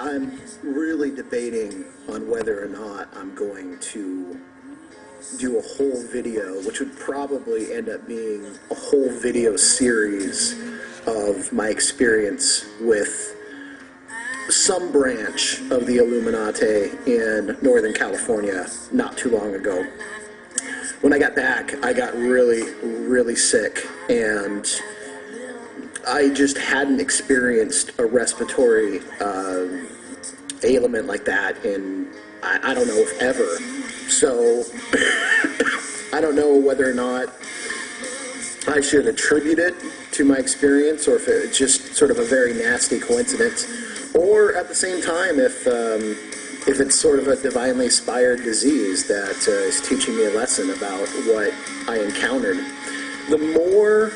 I'm really debating on whether or not I'm going to do a whole video, which would probably end up being a whole video series of my experience with some branch of the Illuminati in Northern California not too long ago. When I got back, I got really, really sick, and I just hadn't experienced a respiratory ailment like that in, I don't know if ever. So, I don't know whether or not I should attribute it to my experience, or if it's just sort of a very nasty coincidence, or at the same time, if it's sort of a divinely inspired disease that is teaching me a lesson about what I encountered. The more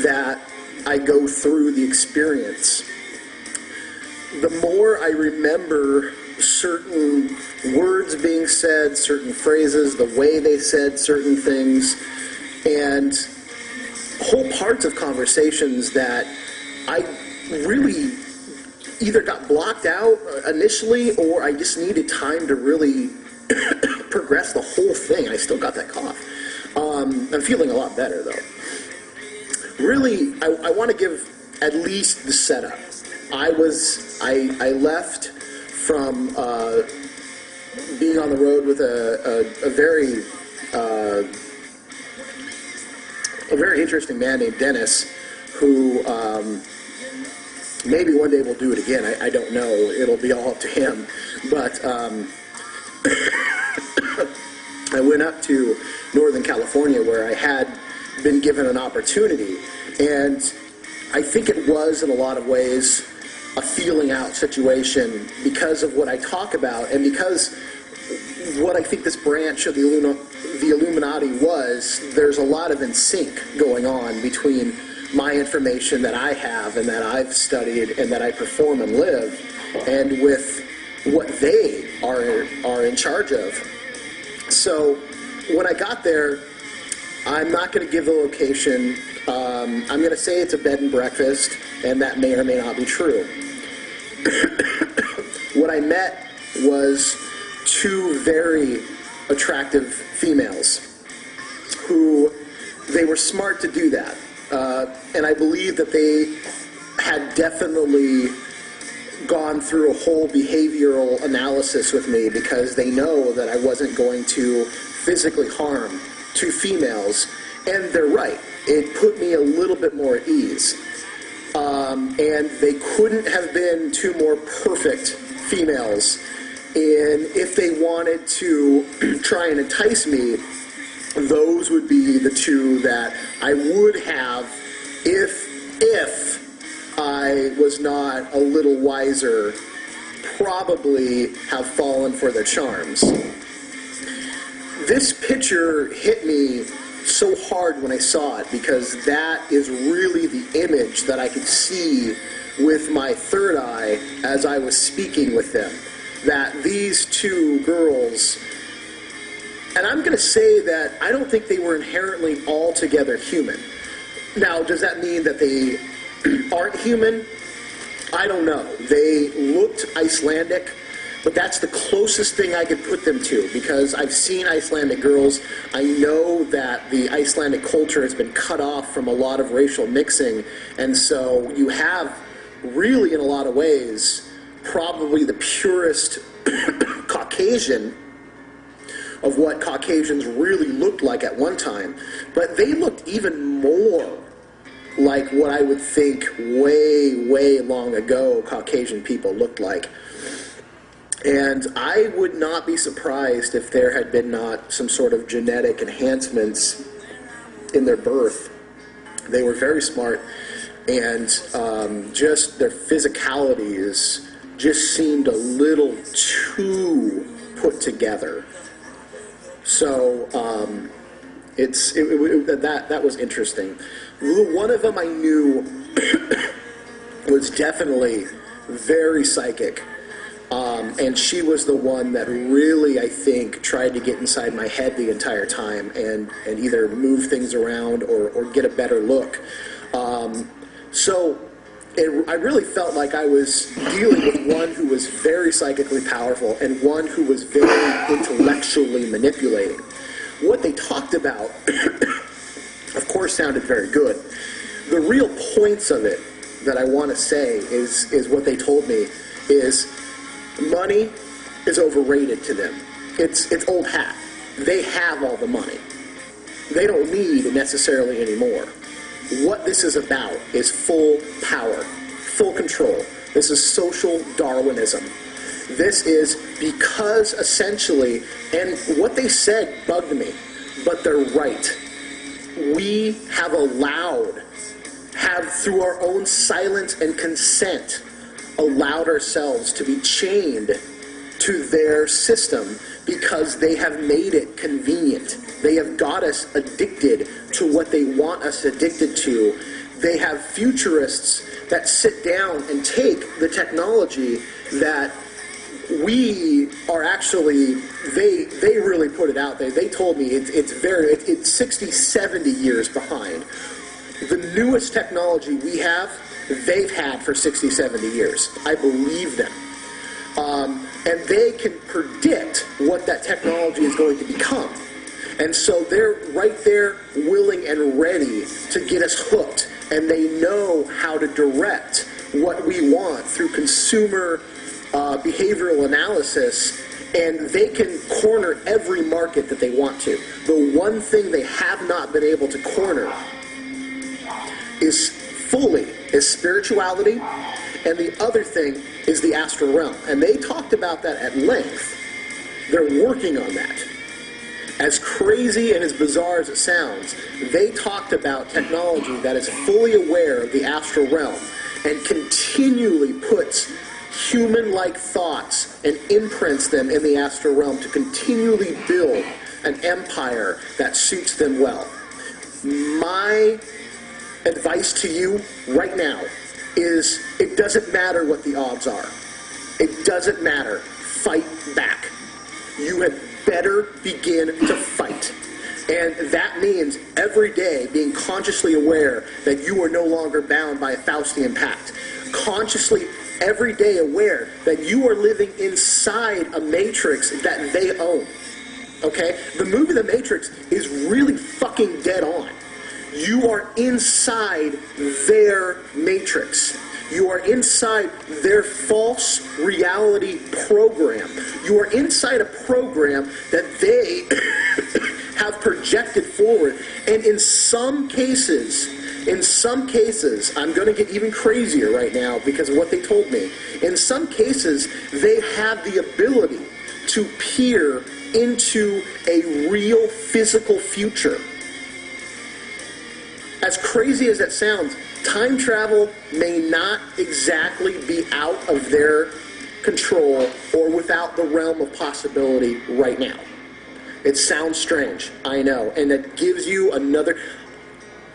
that I go through the experience, the more I remember certain words being said, certain phrases, the way they said certain things, and whole parts of conversations that I really either got blocked out initially, or I just needed time to really progress the whole thing. I still got that cough. I'm feeling a lot better, though. Really, I want to give at least the setup. I left from being on the road with a very interesting man named Dennis, who maybe one day we'll do it again. I don't know. It'll be all up to him. But I went up to Northern California, where I had been given an opportunity, and I think it was in a lot of ways a feeling out situation because of what I talk about, and because what I think this branch of the Illuminati was. There's a lot of in sync going on between my information that I have and that I've studied and that I perform and live, and with what they are in charge of. So when I got there, I'm not going to give the location. I'm going to say it's a bed and breakfast, and that may or may not be true. What I met was two very attractive females who, they were smart to do that. And I believe that they had definitely gone through a whole behavioral analysis with me, because they know that I wasn't going to physically harm two females, and they're right. It put me a little bit more at ease. And they couldn't have been two more perfect females. And if they wanted to try and entice me, those would be the two that I would have if I was not a little wiser, probably have fallen for their charms. This picture hit me so hard when I saw it, because that is really the image that I could see with my third eye as I was speaking with them. That these two girls, and I'm going to say that I don't think they were inherently altogether human. Now, does that mean that they aren't human? I don't know. They looked Icelandic, but that's the closest thing I could put them to, because I've seen Icelandic girls. I know that the Icelandic culture has been cut off from a lot of racial mixing, and so you have really, in a lot of ways, probably the purest Caucasian of what Caucasians really looked like at one time. But they looked even more like what I would think way, way long ago Caucasian people looked like. And I would not be surprised if there had been not some sort of genetic enhancements in their birth. They were very smart, and just their physicalities just seemed a little too put together. So that was interesting. One of them I knew was definitely very psychic. And she was the one that really, I think, tried to get inside my head the entire time and either move things around or get a better look. So I really felt like I was dealing with one who was very psychically powerful and one who was very intellectually manipulating. What they talked about, of course, sounded very good. The real points of it that I want to say is what they told me is money is overrated to them. It's old hat. They have all the money. They don't need it necessarily anymore. What this is about is full power, full control. This is social Darwinism. This is because essentially, and what they said bugged me, but they're right. We have through our own silence and consent, allowed ourselves to be chained to their system because they have made it convenient. They have got us addicted to what they want us addicted to. They have futurists that sit down and take the technology that we are actually, they really put it out there. They told me it's 60, 70 years behind. The newest technology we have, they've had for 60, 70 years. I believe them. And they can predict what that technology is going to become. And so they're right there willing and ready to get us hooked. And they know how to direct what we want through consumer behavioral analysis. And they can corner every market that they want to. The one thing they have not been able to corner is spirituality. And the other thing is the astral realm. And they talked about that at length. They're working on that. As crazy and as bizarre as it sounds, they talked about technology that is fully aware of the astral realm and continually puts human-like thoughts and imprints them in the astral realm to continually build an empire that suits them well. My advice to you right now is it doesn't matter what the odds are. It doesn't matter. Fight back. You had better begin to fight. And that means every day being consciously aware that you are no longer bound by a Faustian pact. Consciously every day aware that you are living inside a matrix that they own. Okay? The movie The Matrix is really fucking dead on. You are inside their matrix. You are inside their false reality program. You are inside a program that they have projected forward. And in some cases, I'm going to get even crazier right now because of what they told me. In some cases, they have the ability to peer into a real physical future. As crazy as that sounds, time travel may not exactly be out of their control or without the realm of possibility right now. It sounds strange, I know, and it gives you another...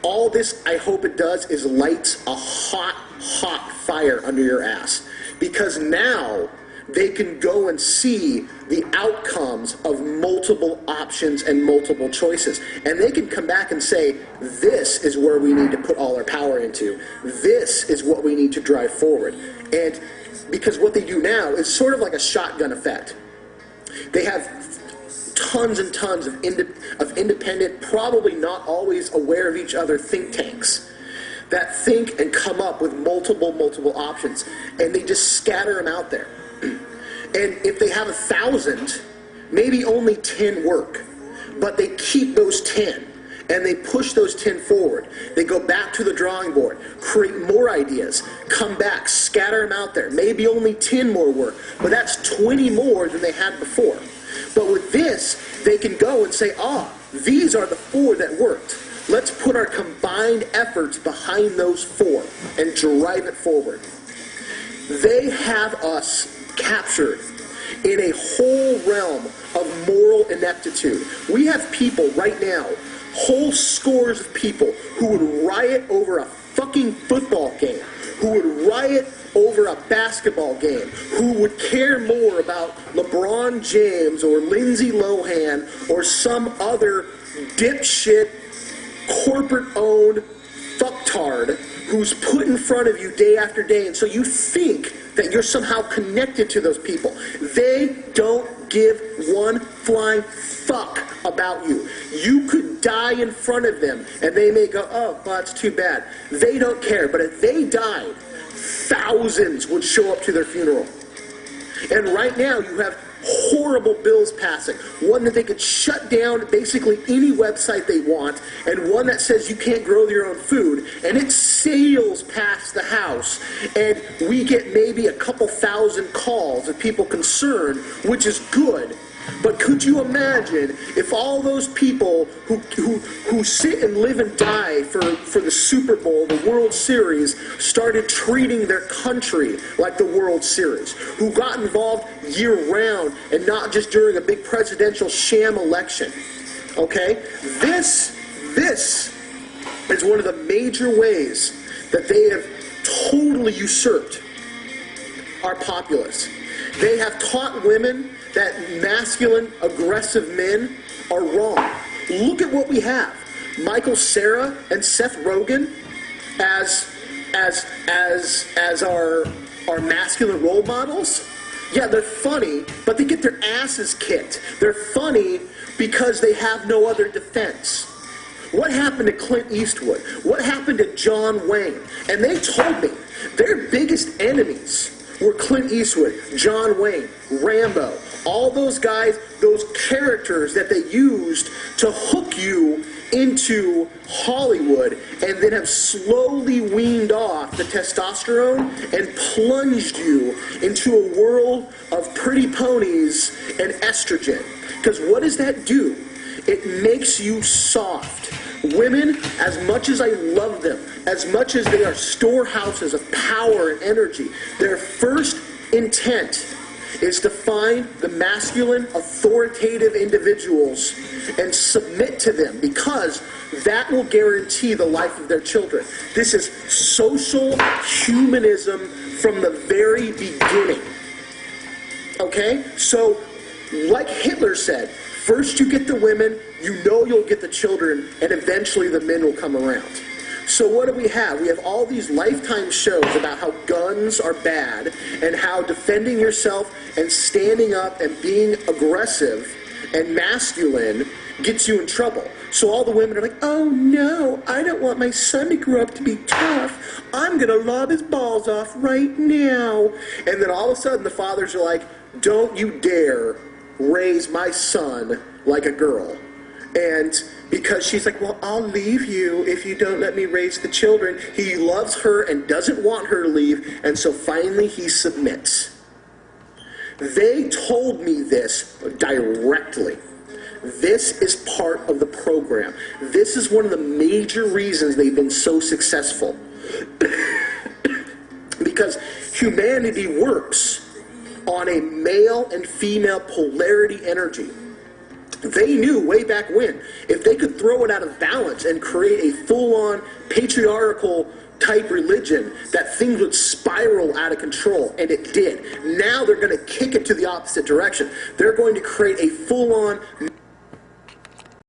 All this, I hope it does, is lights a hot, hot fire under your ass. Because now they can go and see the outcomes of multiple options and multiple choices. And they can come back and say, this is where we need to put all our power into. This is what we need to drive forward. And because what they do now is sort of like a shotgun effect. They have tons and tons of independent, probably not always aware of each other think tanks that think and come up with multiple options. And they just scatter them out there. And if they have 1,000, maybe only 10 work. But they keep those 10. And they push those 10 forward. They go back to the drawing board, create more ideas, come back, scatter them out there. Maybe only 10 more work. But that's 20 more than they had before. But with this, they can go and say, these are the 4 that worked. Let's put our combined efforts behind those 4 and drive it forward. They have us captured in a whole realm of moral ineptitude. We have people right now, whole scores of people who would riot over a fucking football game, who would riot over a basketball game, who would care more about LeBron James or Lindsay Lohan or some other dipshit corporate-owned fucktard who's put in front of you day after day, and so you think that you're somehow connected to those people. They don't give one flying fuck about you. You could die in front of them, and they may go, oh, well, that's too bad. They don't care, but if they died, thousands would show up to their funeral. And right now, you have horrible bills passing. One that they could shut down basically any website they want, and one that says you can't grow your own food, and it sails past the House, and we get maybe a couple thousand calls of people concerned, which is good. But could you imagine if all those people who sit and live and die for the Super Bowl, the World Series, started treating their country like the World Series, who got involved year-round and not just during a big presidential sham election? Okay? This is one of the major ways that they have totally usurped our populace. They have taught women that masculine, aggressive men are wrong. Look at what we have. Michael Cera and Seth Rogen as our masculine role models. Yeah, they're funny, but they get their asses kicked. They're funny because they have no other defense. What happened to Clint Eastwood? What happened to John Wayne? And they told me their biggest enemies were Clint Eastwood, John Wayne, Rambo, all those guys, those characters that they used to hook you into Hollywood and then have slowly weaned off the testosterone and plunged you into a world of pretty ponies and estrogen. Because what does that do? It makes you soft. Women, as much as I love them, as much as they are storehouses of power and energy, their first intent is to find the masculine, authoritative individuals and submit to them, because that will guarantee the life of their children. This is social humanism from the very beginning. Okay? So, like Hitler said, first you get the women, you know you'll get the children, and eventually the men will come around. So what do we have? We have all these Lifetime shows about how guns are bad and how defending yourself and standing up and being aggressive and masculine gets you in trouble. So all the women are like, oh no, I don't want my son to grow up to be tough. I'm going to lob his balls off right now. And then all of a sudden the fathers are like, don't you dare raise my son like a girl. And because she's like, well, I'll leave you if you don't let me raise the children. He loves her and doesn't want her to leave, and so finally he submits. They told me this directly. This is part of the program. This is one of the major reasons they've been so successful. Because humanity works on a male and female polarity energy. They knew way back when, if they could throw it out of balance and create a full-on patriarchal type religion, that things would spiral out of control, and it did. Now they're going to kick it to the opposite direction. They're going to create a full-on